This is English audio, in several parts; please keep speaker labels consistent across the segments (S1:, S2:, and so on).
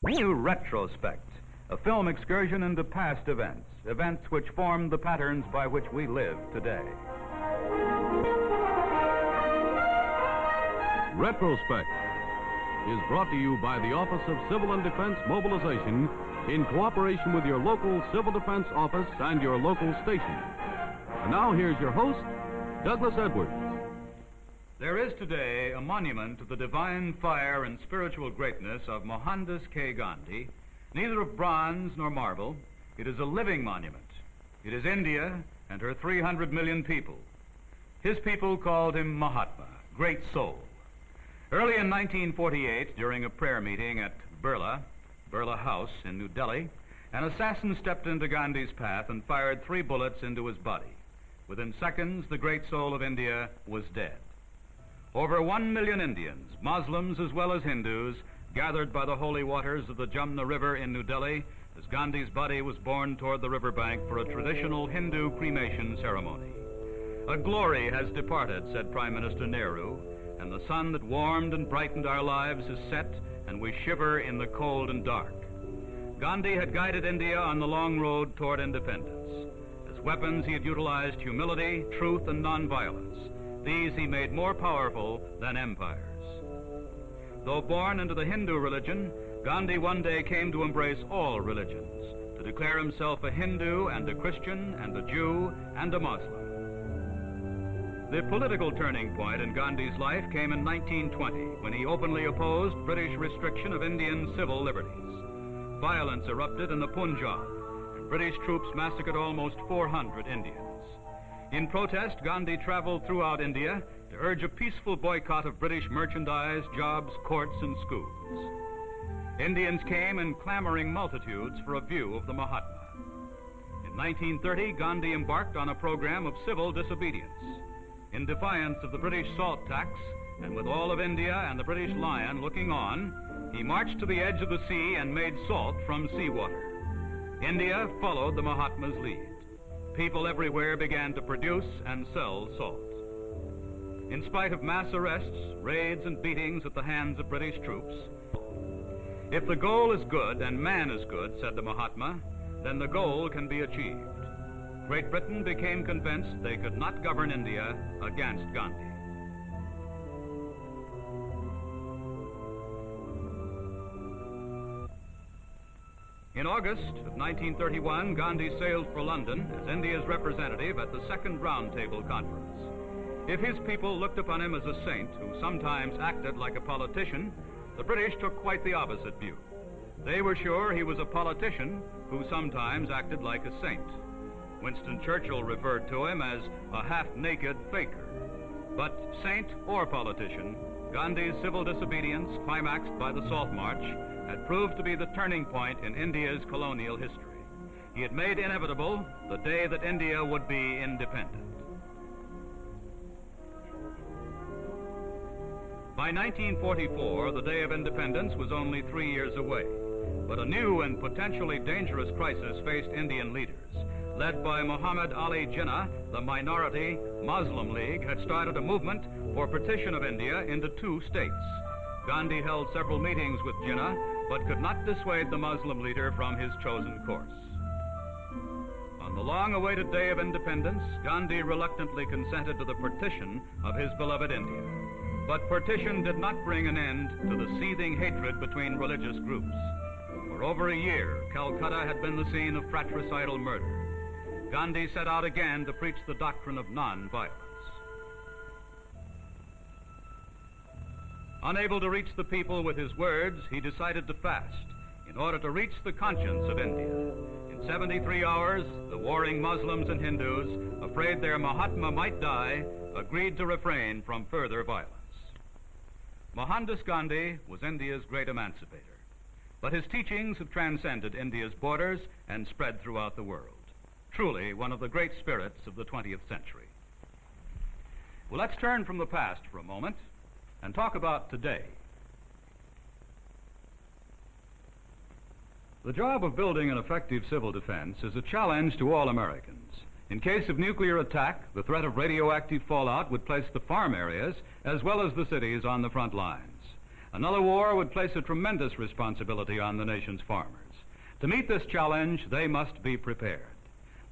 S1: New Retrospect, a film excursion into past events, events which form the patterns by which we live today.
S2: Retrospect is brought to you by the Office of Civil and Defense Mobilization in cooperation with your local Civil Defense Office and your local station. And now here's your host, Douglas Edwards.
S1: There is today a monument to the divine fire and spiritual greatness of Mohandas K. Gandhi, neither of bronze nor marble. It is a living monument. It is India and her 300 million people. His people called him Mahatma, great soul. Early in 1948, during a prayer meeting at Birla House in New Delhi, an assassin stepped into Gandhi's path and fired 3 bullets into his body. Within seconds, the great soul of India was dead. Over 1 million Indians, Muslims as well as Hindus, gathered by the holy waters of the Jamna River in New Delhi as Gandhi's body was borne toward the riverbank for a traditional Hindu cremation ceremony. A glory has departed, said Prime Minister Nehru, and the sun that warmed and brightened our lives is set, and we shiver in the cold and dark. Gandhi had guided India on the long road toward independence. As weapons, he had utilized humility, truth, and nonviolence. These he made more powerful than empires. Though born into the Hindu religion, Gandhi one day came to embrace all religions, to declare himself a Hindu and a Christian and a Jew and a Muslim. The political turning point in Gandhi's life came in 1920, when he openly opposed British restriction of Indian civil liberties. Violence erupted in the Punjab, and British troops massacred almost 400 Indians. In protest, Gandhi traveled throughout India to urge a peaceful boycott of British merchandise, jobs, courts, and schools. Indians came in clamoring multitudes for a view of the Mahatma. In 1930, Gandhi embarked on a program of civil disobedience. In defiance of the British salt tax, and with all of India and the British Lion looking on, he marched to the edge of the sea and made salt from seawater. India followed the Mahatma's lead. People everywhere began to produce and sell salt. In spite of mass arrests, raids, and beatings at the hands of British troops, if the goal is good and man is good, said the Mahatma, then the goal can be achieved. Great Britain became convinced they could not govern India against Gandhi. In August of 1931, Gandhi sailed for London as India's representative at the Second Roundtable Conference. If his people looked upon him as a saint who sometimes acted like a politician, the British took quite the opposite view. They were sure he was a politician who sometimes acted like a saint. Winston Churchill referred to him as a half-naked faker. But saint or politician, Gandhi's civil disobedience, climaxed by the Salt March, had proved to be the turning point in India's colonial history. He had made inevitable the day that India would be independent. By 1944, the day of independence was only 3 years away, but a new and potentially dangerous crisis faced Indian leaders. Led by Muhammad Ali Jinnah, the minority Muslim League had started a movement for partition of India into 2 states. Gandhi held several meetings with Jinnah, but could not dissuade the Muslim leader from his chosen course. On the long-awaited day of independence, Gandhi reluctantly consented to the partition of his beloved India. But partition did not bring an end to the seething hatred between religious groups. For over a year, Calcutta had been the scene of fratricidal murder. Gandhi set out again to preach the doctrine of nonviolence. Unable to reach the people with his words, he decided to fast in order to reach the conscience of India. In 73 hours, the warring Muslims and Hindus, afraid their Mahatma might die, agreed to refrain from further violence. Mohandas Gandhi was India's great emancipator, but his teachings have transcended India's borders and spread throughout the world. Truly one of the great spirits of the 20th century. Well, let's turn from the past for a moment and talk about today. The job of building an effective civil defense is a challenge to all Americans. In case of nuclear attack, the threat of radioactive fallout would place the farm areas as well as the cities on the front lines. Another war would place a tremendous responsibility on the nation's farmers. To meet this challenge, they must be prepared.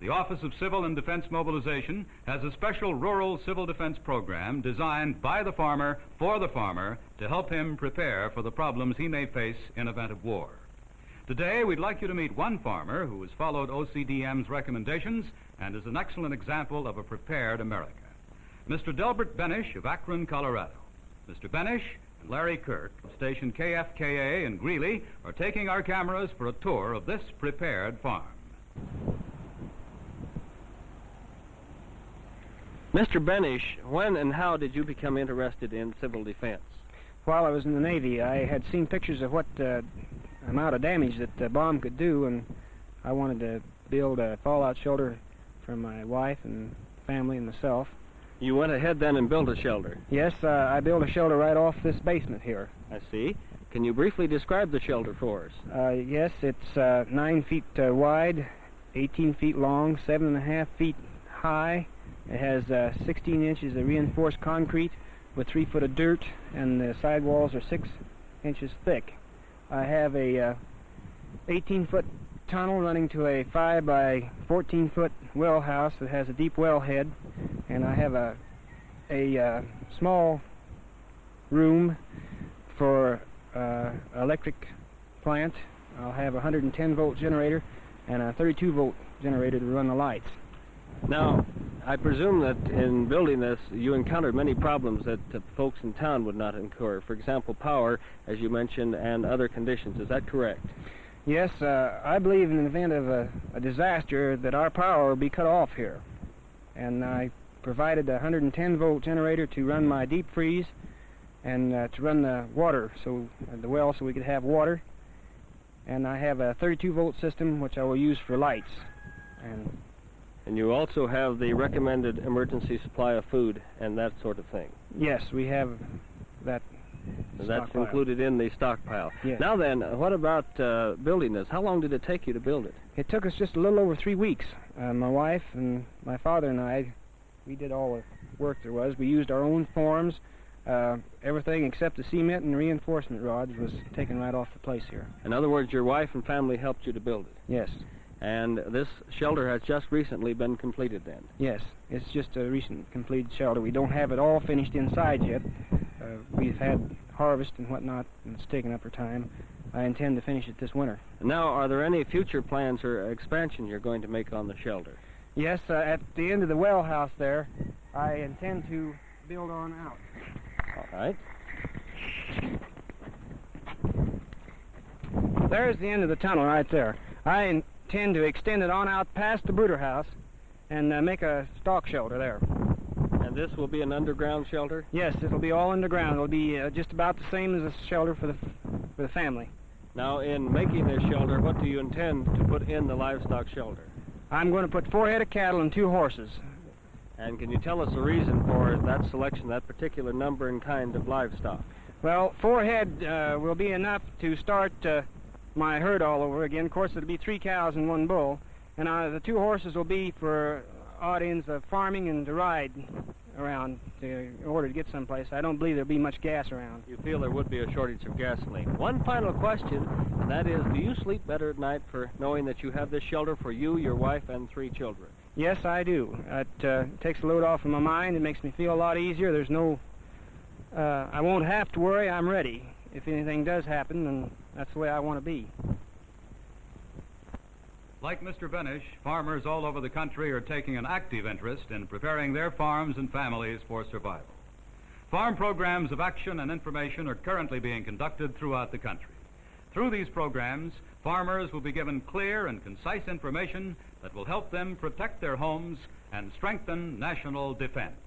S1: The Office of Civil and Defense Mobilization has a special rural civil defense program designed by the farmer for the farmer to help him prepare for the problems he may face in event of war. Today, we'd like you to meet one farmer who has followed OCDM's recommendations and is an excellent example of a prepared America. Mr. Delbert Benish of Akron, Colorado. Mr. Benish and Larry Kirk of station KFKA in Greeley are taking our cameras for a tour of this prepared farm.
S3: Mr. Benish, when and how did you become interested in civil defense?
S4: While I was in the Navy, I had seen pictures of what amount of damage that the bomb could do, and I wanted to build a fallout shelter for my wife and family and myself.
S3: You went ahead then and built a shelter?
S4: Yes, I built a shelter right off this basement here.
S3: I see. Can you briefly describe the shelter for us?
S4: Yes, it's 9 feet wide, 18 feet long, 7.5 feet high. It has 16 inches of reinforced concrete with 3 foot of dirt, and the side walls are 6 inches thick. I have a 18-foot tunnel running to a 5 by 14-foot well house that has a deep well head, and I have a small room for electric plant. I'll have a 110-volt generator and a 32-volt generator to run the lights.
S3: Now, I presume that in building this, you encountered many problems that folks in town would not incur. For example, power, as you mentioned, and other conditions. Is that correct?
S4: Yes, I believe in the event of a disaster that our power will be cut off here. And I provided a 110-volt generator to run my deep freeze and to run the water, the well, so we could have water. And I have a 32-volt system, which I will use for lights.
S3: And you also have the recommended emergency supply of food and that sort of thing.
S4: Yes, we have that.
S3: That's
S4: stockpile.
S3: included in the stockpile.
S4: Yes.
S3: Now then, what about building this? How long did it take you to build it?
S4: It took us just a little over 3 weeks. My wife and my father and I, we did all the work there was. We used our own forms. Everything except the cement and reinforcement rods was taken right off the place here.
S3: In other words, your wife and family helped you to build it?
S4: Yes.
S3: And this shelter has just recently been completed then?
S4: Yes, it's just a recent completed shelter. We don't have it all finished inside yet. We've had harvest and whatnot, and it's taken up our time. I intend to finish it this winter.
S3: Now, are there any future plans or expansion you're going to make on the shelter?
S4: Yes, at the end of the well house there, I intend to build on out.
S3: All right.
S4: There's the end of the tunnel right there. I intend to extend it on out past the brooder house and make a stock shelter there.
S3: And this will be an underground shelter?
S4: Yes, it'll be all underground. It'll be just about the same as a shelter for the family.
S3: Now, in making this shelter, what do you intend to put in the livestock shelter?
S4: I'm going to put 4 head of cattle and 2 horses.
S3: And can you tell us the reason for that selection, that particular number and kind of livestock?
S4: Well, 4 head will be enough to start my herd all over again. Of course, it'll be 3 cows and 1 bull. And the 2 horses will be for odd ends of farming and to ride around in order to get someplace. I don't believe there'll be much gas around.
S3: You feel there would be a shortage of gasoline. One final question, and that is, do you sleep better at night for knowing that you have this shelter for you, your wife, and 3 children?
S4: Yes, I do. It takes a load off of my mind. It makes me feel a lot easier. There's no... I won't have to worry. I'm ready. If anything does happen, then that's the way I want to be.
S1: Like Mr. Benish, farmers all over the country are taking an active interest in preparing their farms and families for survival. Farm programs of action and information are currently being conducted throughout the country. Through these programs, farmers will be given clear and concise information that will help them protect their homes and strengthen national defense.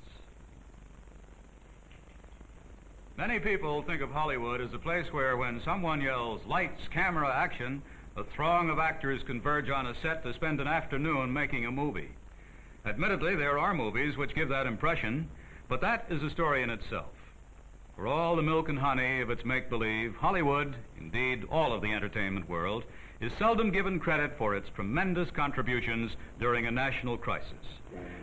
S1: Many people think of Hollywood as a place where when someone yells, "Lights, camera, action," a throng of actors converge on a set to spend an afternoon making a movie. Admittedly, there are movies which give that impression, but that is a story in itself. For all the milk and honey of its make-believe, Hollywood, indeed all of the entertainment world, is seldom given credit for its tremendous contributions during a national crisis.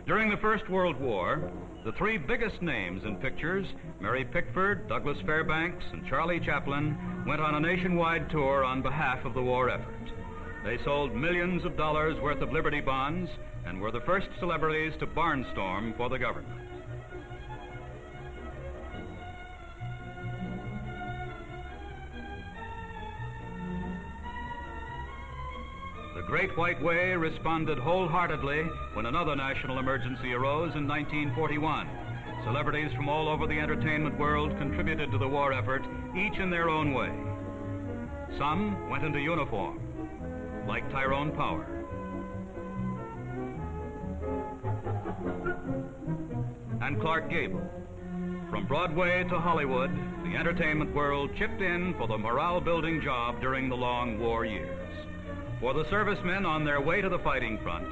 S1: During the First World War, the three biggest names in pictures, Mary Pickford, Douglas Fairbanks, and Charlie Chaplin, went on a nationwide tour on behalf of the war effort. They sold millions of dollars worth of Liberty bonds and were the first celebrities to barnstorm for the government. The Great White Way responded wholeheartedly when another national emergency arose in 1941. Celebrities from all over the entertainment world contributed to the war effort, each in their own way. Some went into uniform, like Tyrone Power. And Clark Gable. From Broadway to Hollywood, the entertainment world chipped in for the morale-building job during the long war years. For the servicemen on their way to the fighting front,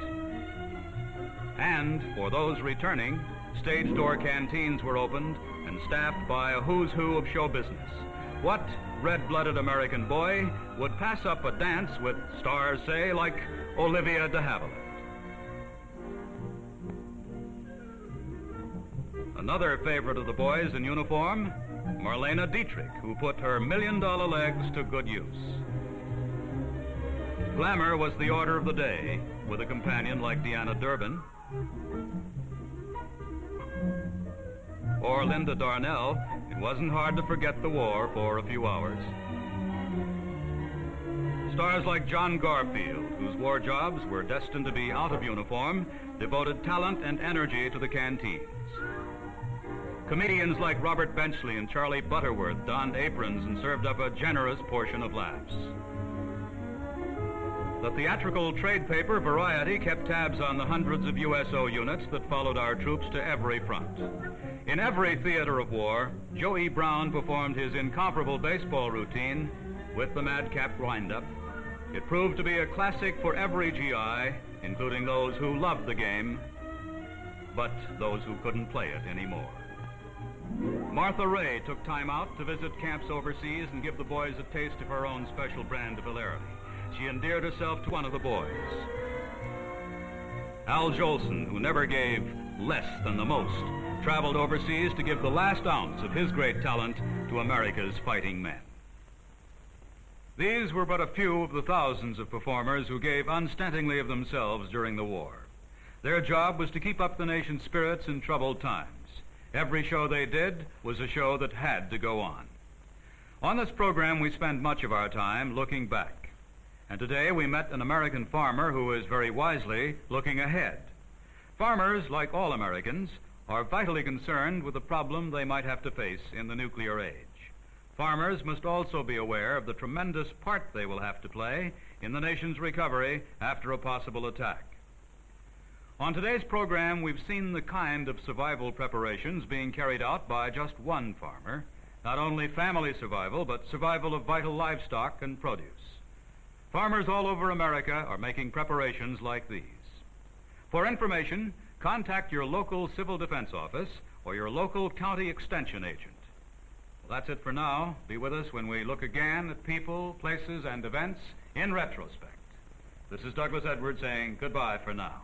S1: and for those returning, stage door canteens were opened and staffed by a who's who of show business. What red-blooded American boy would pass up a dance with stars, say, like Olivia de Havilland? Another favorite of the boys in uniform, Marlene Dietrich, who put her million-dollar legs to good use. Glamour was the order of the day, with a companion like Deanna Durbin or Linda Darnell. It wasn't hard to forget the war for a few hours. Stars like John Garfield, whose war jobs were destined to be out of uniform, devoted talent and energy to the canteens. Comedians like Robert Benchley and Charlie Butterworth donned aprons and served up a generous portion of laughs. The theatrical trade paper Variety kept tabs on the hundreds of USO units that followed our troops to every front. In every theater of war, Joey Brown performed his incomparable baseball routine with the madcap windup. It proved to be a classic for every GI, including those who loved the game, but those who couldn't play it anymore. Martha Ray took time out to visit camps overseas and give the boys a taste of her own special brand of hilarity. She endeared herself to one of the boys. Al Jolson, who never gave less than the most, traveled overseas to give the last ounce of his great talent to America's fighting men. These were but a few of the thousands of performers who gave unstintingly of themselves during the war. Their job was to keep up the nation's spirits in troubled times. Every show they did was a show that had to go on. On this program, we spend much of our time looking back. And today we met an American farmer who is very wisely looking ahead. Farmers, like all Americans, are vitally concerned with the problem they might have to face in the nuclear age. Farmers must also be aware of the tremendous part they will have to play in the nation's recovery after a possible attack. On today's program, we've seen the kind of survival preparations being carried out by just one farmer, not only family survival, but survival of vital livestock and produce. Farmers all over America are making preparations like these. For information, contact your local civil defense office or your local county extension agent. Well, that's it for now. Be with us when we look again at people, places, and events in retrospect. This is Douglas Edwards saying goodbye for now.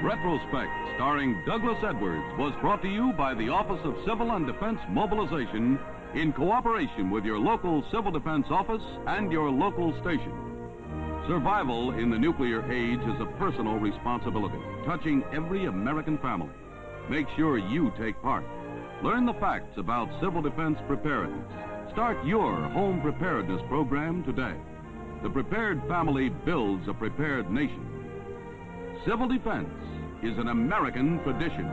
S2: Retrospect, starring Douglas Edwards, was brought to you by the Office of Civil and Defense Mobilization in cooperation with your local Civil Defense Office and your local station. Survival in the nuclear age is a personal responsibility, touching every American family. Make sure you take part. Learn the facts about civil defense preparedness. Start your home preparedness program today. The prepared family builds a prepared nation. Civil defense is an American tradition.